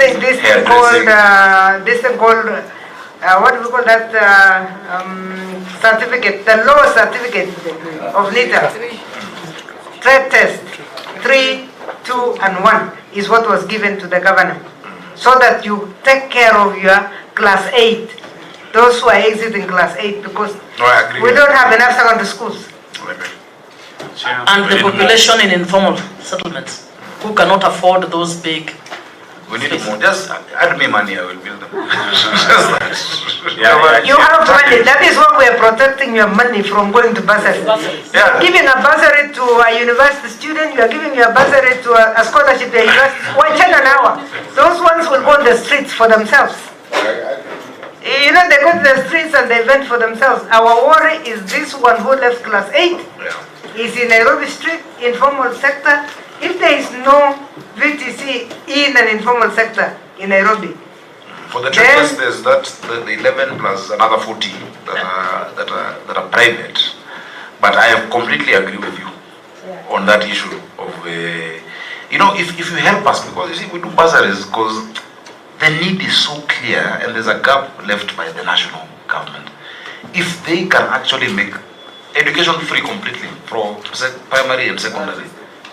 This thing called, what do we call that certificate, the law certificate of leader. Trade test, 3, 2, and 1 is what was given to the governor. So that you take care of your class 8, those who are exiting class 8, because we don't have enough secondary schools. And the population in informal settlements who cannot afford those big. We need more. Just add me money, I will build them. You have money. That is why we are protecting your money from going to bursary. Yeah. Giving a bursary to a university student, you are giving your bursary to a scholarship to a university. Why 10 an hour? Those ones will go on the streets for themselves. You know, they go to the streets and they vent for themselves. Our worry is this one who left class 8 is in Nairobi street, informal sector. If there is no VTC in an informal sector in Nairobi, for the traders, there's that the 11 plus another 40 that are private. But I completely agree with you on that issue of you know, if you help us, because you see we do bursaries because the need is so clear and there's a gap left by the national government. If they can actually make education free completely from primary and secondary.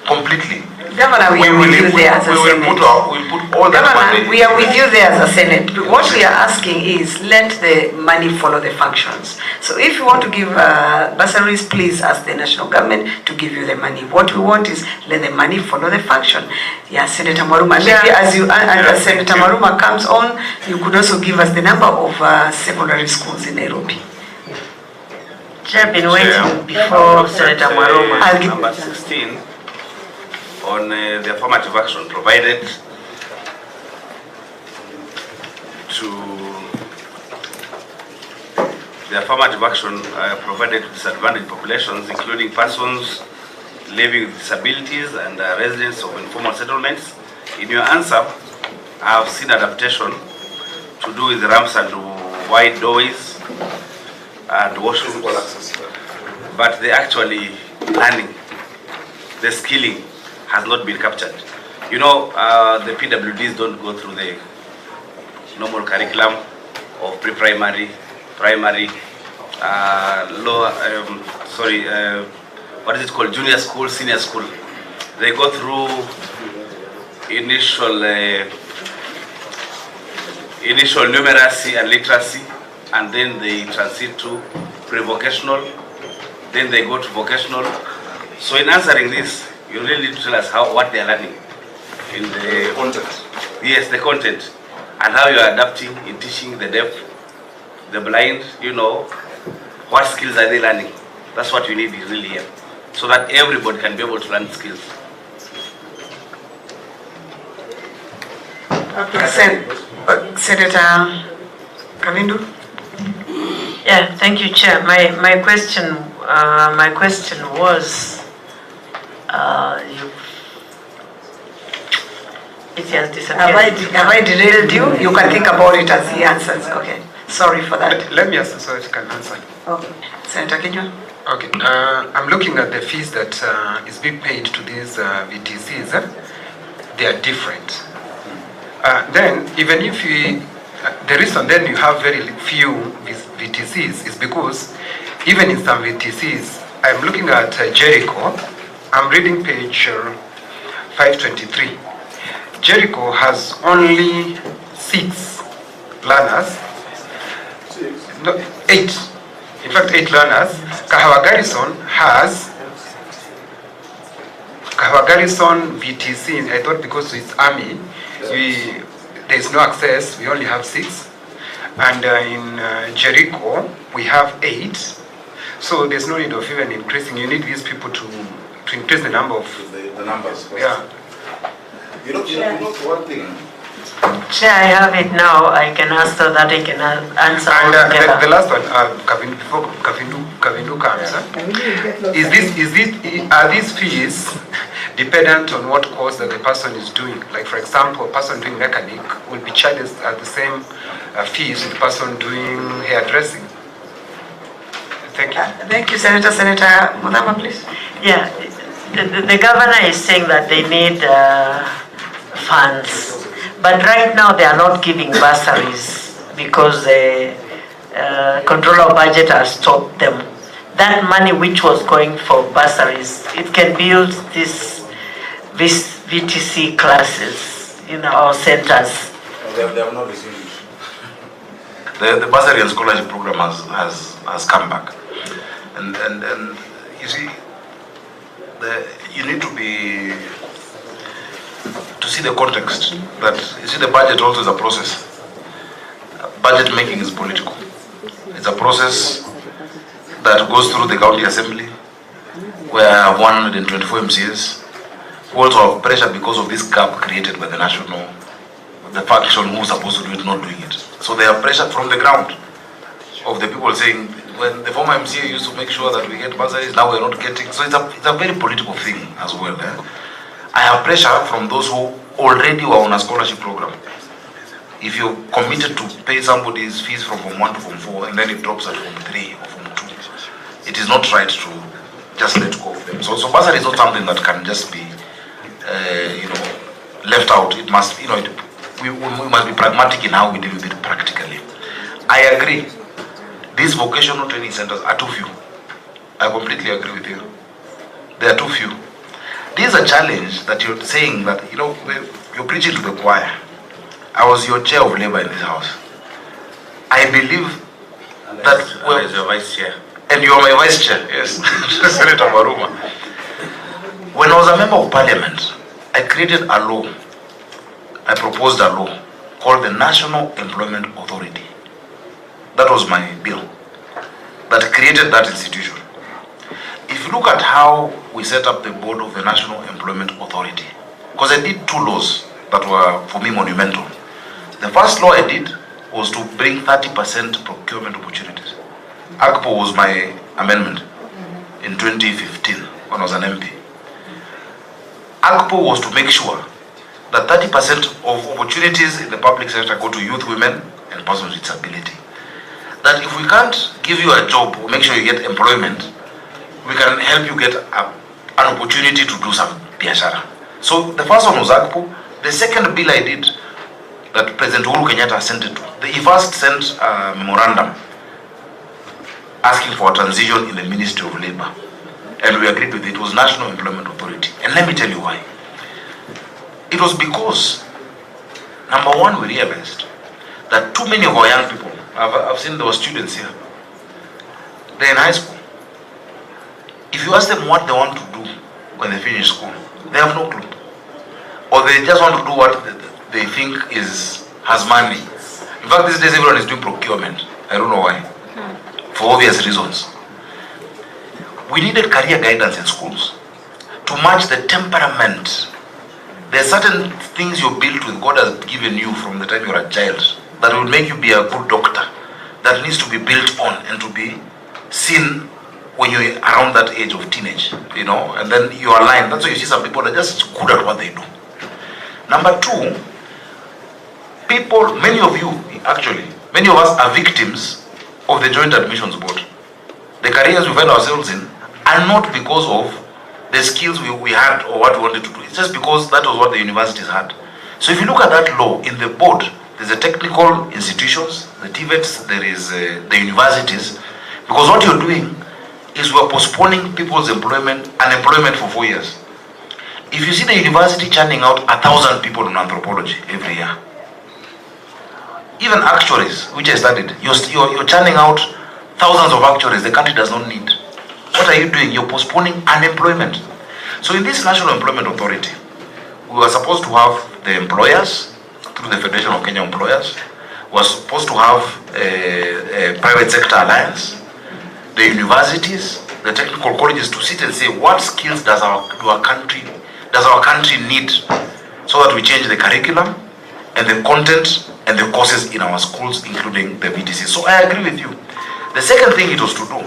Completely. Governor, we are with you there as a Senate. We'll put all that money. We are with you there as a Senate. What we are asking is let the money follow the functions. So if you want to give bursaries, please ask the national government to give you the money. What we want is let the money follow the function. Yeah, Senator Maruma. Maybe as Senator Maruma comes on, you could also give us the number of secondary schools in Nairobi. Chair, been waiting before Senator Maruma. Number 16. On the affirmative action provided to disadvantaged populations, including persons living with disabilities and residents of informal settlements. In your answer, I have seen adaptation to do with ramps and wide doorways and washrooms, but the actually learning, the skilling has not been captured. You know, the PWDs don't go through the normal curriculum of pre-primary, primary, what is it called, junior school, senior school. They go through initial numeracy and literacy, and then they transit to pre-vocational, then they go to vocational. So in answering this, you really need to tell us what they are learning in the content. Yes, the content, and how you are adapting in teaching the deaf, the blind. You know, what skills are they learning? That's what you need really here, so that everybody can be able to learn skills. Senator Kavindu. Yeah, thank you, Chair. My question was. It has disappeared. Have I derailed you? You can think about it as he answers. Okay. Sorry for that. Let me answer so it can answer. Okay. Senator Kenya. Okay. I'm looking at the fees that is being paid to these VTCs. They are different. Then, even if the reason then you have very few VTCs is because even in some VTCs, I'm looking at Jericho. I'm reading page 523. Jericho has only 6 learners. No, 8. In fact, 8 learners. Kahawa Garrison VTC, I thought because it's army, there is no access, we only have 6. And in Jericho, we have 8. So there's no need of even increasing. You need these people to increase the number of the numbers. Yeah. You know one thing. Chair, I have it now. I can answer that. I can answer all together. The last one, before Kavindu comes, are these fees dependent on what course that the person is doing? Like, for example, a person doing mechanic will be charged at the same fees with the person doing hairdressing. Thank you. Thank you, Senator. Senator Mudama, please. Yeah, the governor is saying that they need funds. But right now they are not giving bursaries because the controller of budget has stopped them. That money which was going for bursaries, it can build this VTC classes in our centers. They have not received it. The bursary and scholarship program has come back. And you see, you need to see the context. That you see, the budget also is a process. Budget making is political. It's a process that goes through the county assembly, where I have 124 MCAs who also have pressure because of this gap created by the faction who is supposed to do it not doing it. So they have pressure from the ground of the people saying, when the former MCA used to make sure that we get bursaries, now we're not getting. So it's a very political thing as well. I have pressure from those who already were on a scholarship program. If you're committed to pay somebody's fees from Form 1 to Form 4 and then it drops at Form 3 or Form 2, it is not right to just let go of them. So bursary is not something that can just be left out. It must, we must be pragmatic in how we deal with it practically. I agree. These vocational training centers are too few. I completely agree with you. They are too few. This is a challenge that you're saying that, you're preaching to the choir. I was your chair of labor in this house. I believe that... Well, is your vice chair. And you are my vice chair, yes. Senator Maruma. When I was a member of parliament, I created a law. I proposed a law called the National Employment Authority. That was my bill that created that institution. If you look at how we set up the board of the National Employment Authority, because I did 2 laws that were, for me, monumental. The first law I did was to bring 30% procurement opportunities. AGPO was my amendment in 2015 when I was an MP. AGPO was to make sure that 30% of opportunities in the public sector go to youth, women, and persons with disability. That if we can't give you a job or make sure you get employment, we can help you get an opportunity to do some biashara. So the first one was AGPO. The second bill I did, that President Uhuru Kenyatta sent it to, he first sent a memorandum asking for a transition in the Ministry of Labor. And we agreed with it. It was National Employment Authority. And let me tell you why. It was because, number one, we realized that too many of our young people, I've seen there were students here, they're in high school. If you ask them what they want to do when they finish school, they have no clue. Or they just want to do what they think has money. In fact, these days everyone is doing procurement. I don't know why. For obvious reasons. We needed career guidance in schools to match the temperament. There are certain things you're built with, God has given you from the time you're a child, that will make you be a good doctor, that needs to be built on and to be seen when you're around that age of teenage, and then you align. That's why you see some people are just good at what they do. Number two, many of us are victims of the Joint Admissions Board. The careers we find ourselves in are not because of the skills we had or what we wanted to do. It's just because that was what the universities had. So if you look at that law, in the board, there's the technical institutions, the TVETs, there is the universities, because what you're doing is we're postponing people's unemployment for 4 years. If you see the university churning out 1,000 people in anthropology every year, even actuaries, which I studied, you're churning out thousands of actuaries the country does not need. What are you doing? You're postponing unemployment. So in this National Employment Authority, we were supposed to have the employers, through the Federation of Kenya Employers, we were supposed to have a private sector alliance, the universities, the technical colleges, to sit and say, what skills does our country need, so that we change the curriculum and the content and the courses in our schools, including the VTC. So I agree with you. The second thing it was to do,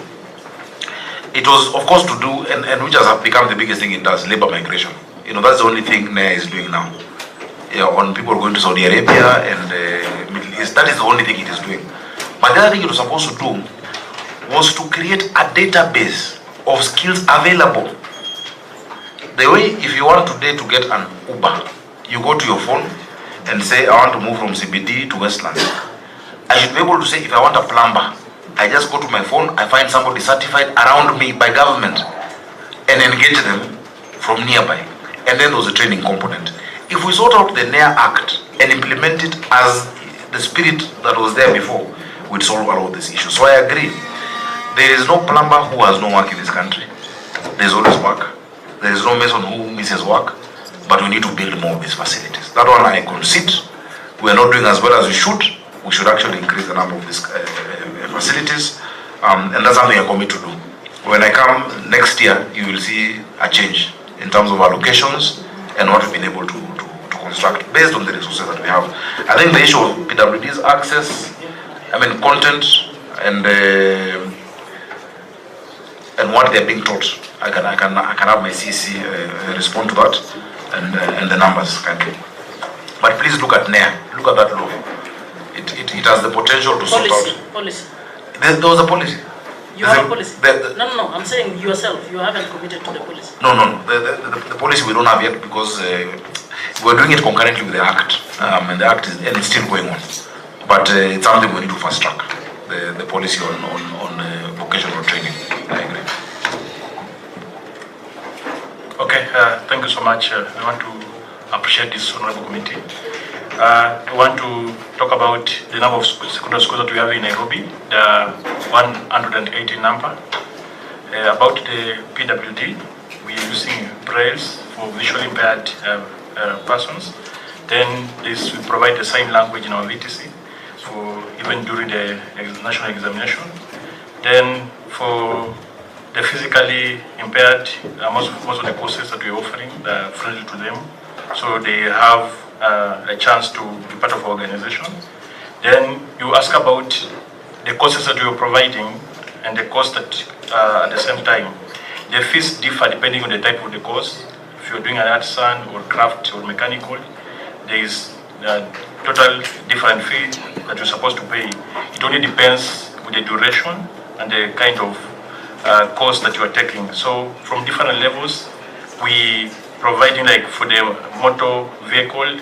it was of course to do, and which has become the biggest thing it does, labor migration. That's the only thing NEA is doing now. On people going to Saudi Arabia and the Middle East, that is the only thing it is doing. But the other thing it was supposed to do was to create a database of skills available. The way, if you want today to get an Uber, you go to your phone and say I want to move from CBD to Westlands, I should be able to say if I want a plumber, I just go to my phone, I find somebody certified around me by government and engage them from nearby. And then there was a training component. If we sort out the NEA Act and implement it as the spirit that was there before, we'd solve a lot of these issues. So I agree. There is no plumber who has no work in this country. There's always work. There is no mason who misses work. But we need to build more of these facilities. That one I concede. We are not doing as well as we should. We should actually increase the number of these facilities. And that's something I commit to do. When I come next year, you will see a change in terms of allocations and what we've been able to construct based on the resources that we have. I think the issue of PWD's access, content and what they're being taught, I can have my CC respond to that and the numbers kindly. But please look at NEA, look at that law. It has the potential to sort out. Policy. There was a policy. You have a policy? No, I'm saying yourself, you haven't committed to the policy. No. The policy we don't have yet because we're doing it concurrently with the Act. And the Act is still going on. But it's something we need to fast track, the policy on vocational training. I agree. Okay, thank you so much. I want to appreciate this honorable committee. We want to talk about the number of secondary schools that we have in Nairobi, the 180 number. About the PWD, we are using brailles for visually impaired persons. Then we provide the sign language in our VTC for even during the national examination. Then for the physically impaired, most of the courses that we're offering are friendly to them, so they have a chance to be part of our organization. Then you ask about the courses that we are providing and the cost that at the same time. The fees differ depending on the type of the course. If you're doing an artisan or craft or mechanical, there is a total different fee that you're supposed to pay. It only depends with the duration and the kind of course that you are taking. So from different levels, we providing like for the motor vehicle.